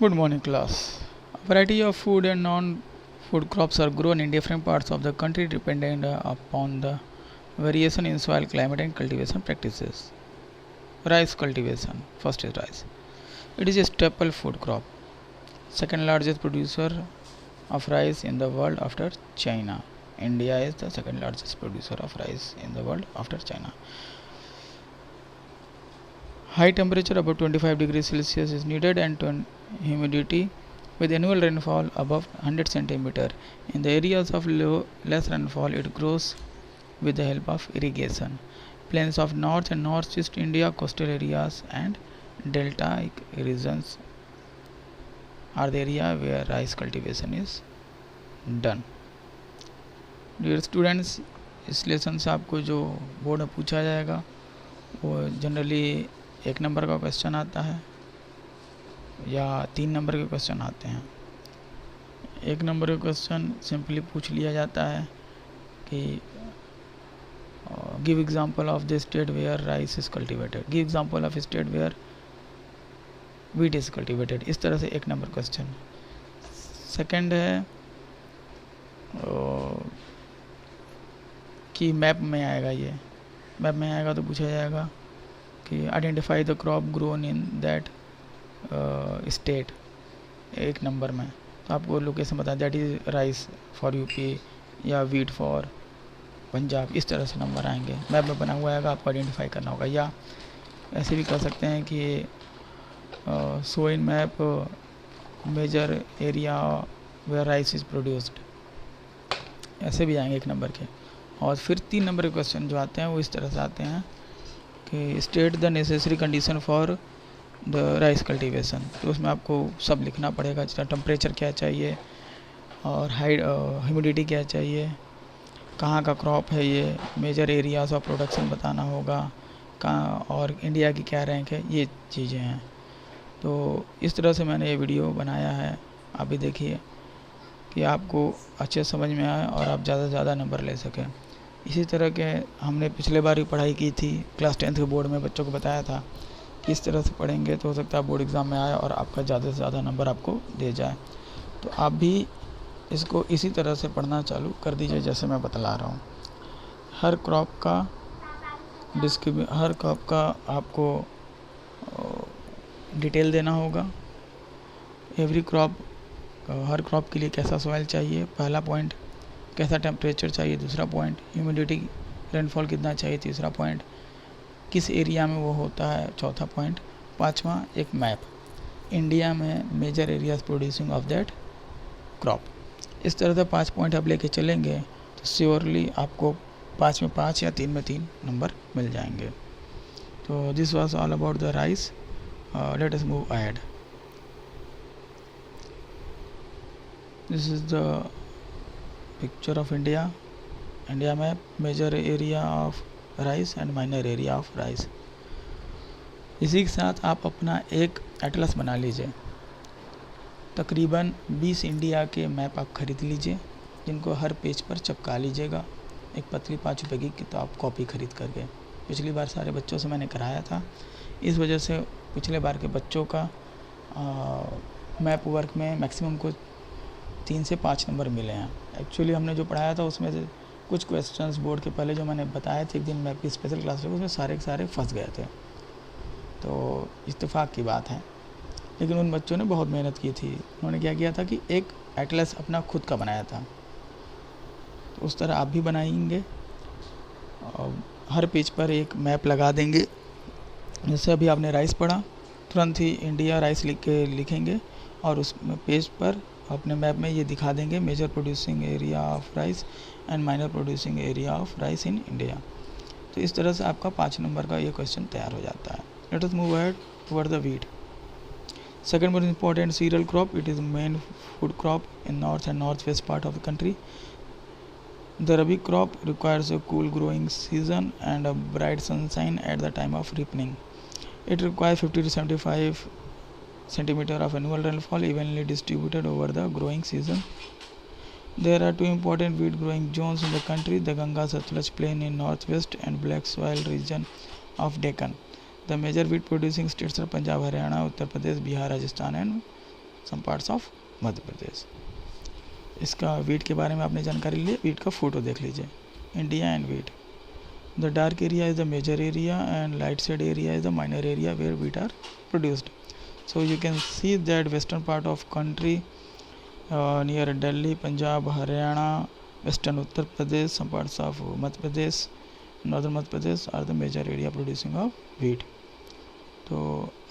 Good morning, class. A variety of food and non-food crops are grown in different parts of the country depending upon the variation in soil climate and cultivation practices. Rice cultivation. First is rice. It is a staple food crop. Second largest producer of rice in the world after China. India is the second largest producer of rice in the world after China. High temperature above 25 degrees Celsius is needed and humidity with annual rainfall above 100 centimeter. In the areas of less rainfall, it grows with the help of irrigation. Plains of North and Northeast India, coastal areas and delta regions are the area where rice cultivation is done. Dear students, इस lesson से आपको जो board में पूछा जाएगा वो generally 1 number का question आता है या 3 नंबर के क्वेश्चन आते हैं। 1 नंबर का क्वेश्चन सिंपली पूछ लिया जाता है कि give example of the state where rice is cultivated, give example of state where wheat is cultivated. इस तरह से 1 नंबर क्वेश्चन। सेकंड है कि मैप में आएगा, ये मैप में आएगा तो पूछा जाएगा कि identify the crop grown in that state. 1 number में तो आपको लोकेशन बता, that is rice for UP या वीट फॉर पंजाब। इस तरह से नंबर आएंगे, मैप में बना हुआ आएगा, आपको आइडेंटिफाई करना होगा। या ऐसे भी कर सकते हैं कि show in map major area where rice is produced, ऐसे भी आएंगे 1 नंबर के। और फिर 3 नंबर के क्वेश्चन जो आते हैं वो इस तरह से आते हैं कि state the necessary condition for the rice cultivation. तो उसमें आपको सब लिखना पड़ेगा, जैसे टेम्परेचर क्या चाहिए और ह्यूमिडिटी क्या चाहिए, कहाँ का क्रॉप है, ये मेजर एरियाज ऑफ प्रोडक्शन बताना होगा, कहाँ और इंडिया की क्या रैंक है, ये चीज़ें हैं। तो इस तरह से मैंने ये वीडियो बनाया है, आप भी देखिए कि आपको अच्छे समझ में आए और आप ज़्यादा से ज़्यादा नंबर ले सकें। इसी तरह के हमने पिछले बार भी पढ़ाई की थी, क्लास 10th के बोर्ड में बच्चों को बताया था कि इस तरह से पढ़ेंगे तो हो सकता है बोर्ड एग्ज़ाम में आए और आपका ज़्यादा से ज़्यादा नंबर आपको दे जाए। तो आप भी इसको इसी तरह से पढ़ना चालू कर दीजिए जैसे मैं बतला रहा हूँ। हर क्रॉप का आपको डिटेल देना होगा। एवरी क्रॉप, हर क्रॉप के लिए कैसा सॉइल चाहिए, पहला पॉइंट, कैसा टेम्परेचर चाहिए, दूसरा पॉइंट, ह्यूमिडिटी रेनफॉल कितना चाहिए, तीसरा पॉइंट, किस एरिया में वो होता है, चौथा पॉइंट, पांचवा एक मैप, इंडिया में major areas producing of that crop. इस तरह से 5 पॉइंट आप लेके चलेंगे तो श्योरली आपको 5 में 5 या 3 में 3 नंबर मिल जाएंगे। तो this was all about the rice. Let us move ahead. This is the picture of India map, major area of rice and minor area of rice। इसी के साथ आप अपना एक एटलस बना लीजिए। तकरीबन 20 इंडिया के मैप आप खरीद लीजिए, जिनको हर पेज पर चिपका लीजिएगा। एक पतली 5 रुपये की किताब कॉपी खरीद करके। पिछली बार सारे बच्चों से मैंने कराया था, इस वजह से पिछले बार के बच्चों का मैप वर्क में मैक्सिमम को 3 से 5 नंबर मिले हैं। एक्चुअली हमने जो पढ़ाया था उसमें से कुछ क्वेश्चंस बोर्ड के पहले जो मैंने बताए थे एक दिन मैप की स्पेशल क्लास में, उसमें सारे के सारे फंस गए थे। तो इत्तेफाक की बात है, लेकिन उन बच्चों ने बहुत मेहनत की थी। उन्होंने क्या किया था कि एक एटलस अपना खुद का बनाया था। तो उस तरह आप भी बनाएंगे और हर पेज पर एक मैप लगा देंगे। जैसे अभी आपने राइस पढ़ा, तुरंत ही इंडिया राइस लिख के लिखेंगे और उस पेज पर अपने मैप में ये दिखा देंगे major producing area of rice and minor producing area of rice in India. तो इस तरह से आपका 5 नंबर का ये क्वेश्चन तैयार हो जाता है। Let us move ahead toward the wheat. Second most important cereal crop, it is main food crop in north and northwest part of the country. The Rabi crop requires a cool growing season and a bright sunshine at the time of ripening. It requires 50 to 75 centimeter of annual rainfall evenly distributed over the growing season. There are 2 important wheat growing zones in the country, the Ganga Satluj plain in northwest and black soil region of Deccan. The major wheat producing states are Punjab, Haryana, Uttar Pradesh, Bihar, Rajasthan and some parts of Madhya Pradesh. इसका wheat के बारे में आपने जानकारी ली, wheat का photo देख लीजिए। India and wheat, the dark area is the major area and light shade area is the minor area where wheat are produced. So you can see that western part of country near Delhi, Punjab, Haryana, western Uttar Pradesh, some parts of Madhya Pradesh, northern Madhya Pradesh are the major area producing of wheat. तो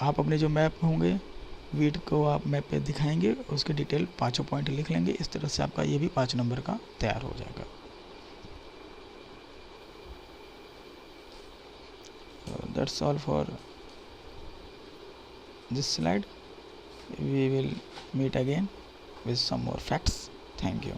आप अपने जो map होंगे wheat को आप map पे दिखाएंगे, उसके डिटेल 5 पॉइंट लिख लेंगे। इस तरह से आपका ये भी 5 नंबर का तैयार हो जाएगा। That's all for this slide. We will meet again with some more facts. Thank you.